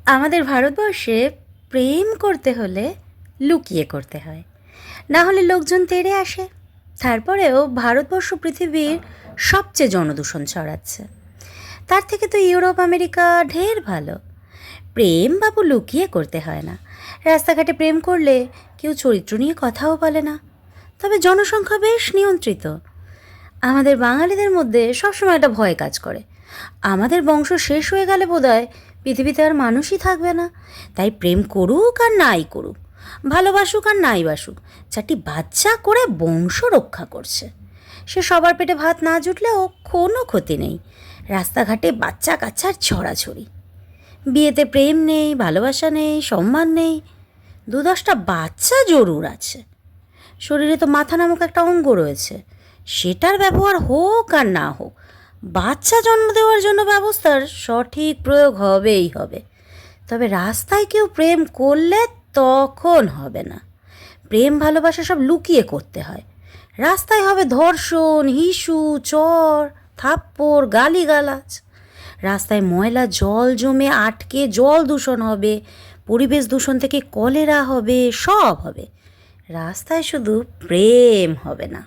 আমাদের ভারতবর্ষে প্রেম করতে হলে লুকিয়ে করতে হয়, না হলে লোকজন তেড়ে আসে। তারপরেও ভারতবর্ষ পৃথিবীর সবচেয়ে জনদূষণ ছড়াচ্ছে। তার থেকে তো ইউরোপ আমেরিকা ঢের ভালো। প্রেম বাবু লুকিয়ে করতে হয় না। রাস্তাঘাটে প্রেম করলে কেউ চরিত্র নিয়ে কথাও বলে না। তবে জনসংখ্যা বেশ নিয়ন্ত্রিত। আমাদের বাঙালিদের মধ্যে সবসময় একটা ভয় কাজ করে, আমাদের বংশ শেষ হয়ে গেলে বোধহয় পৃথিবীতে আর মানুষই থাকবে না। তাই প্রেম করুক আর নাই করুক, ভালোবাসুক আর নাই বাসুক, চারটি বাচ্চা করে বংশ রক্ষা করছে। সে সবার পেটে ভাত না জুটলেও কোনো ক্ষতি নেই। রাস্তাঘাটে বাচ্চা কাচ্চার ছড়াছড়ি, বিয়েতে প্রেম নেই, ভালোবাসা নেই, সম্মান নেই, 2-10টা বাচ্চা জরুর আছে। শরীরে তো মাথা নামক একটা অঙ্গ রয়েছে, সেটার ব্যবহার হোক আর না হোক, বাচ্চা জন্ম দেওয়ার জন্য ব্যবস্থার সঠিক প্রয়োগ হবেই হবে। তবে রাস্তায় কেউ প্রেম করলে তখন হবে না। প্রেম ভালোবাসা সব লুকিয়ে করতে হয়। রাস্তায় হবে ধর্ষণ, হিসু, চর, থাপ্পড়, গালিগালাজ। রাস্তায় ময়লা জল জমে আটকে জল দূষণ হবে, পরিবেশ দূষণ থেকে কলেরা হবে, সব হবে। রাস্তায় শুধু প্রেম হবে না।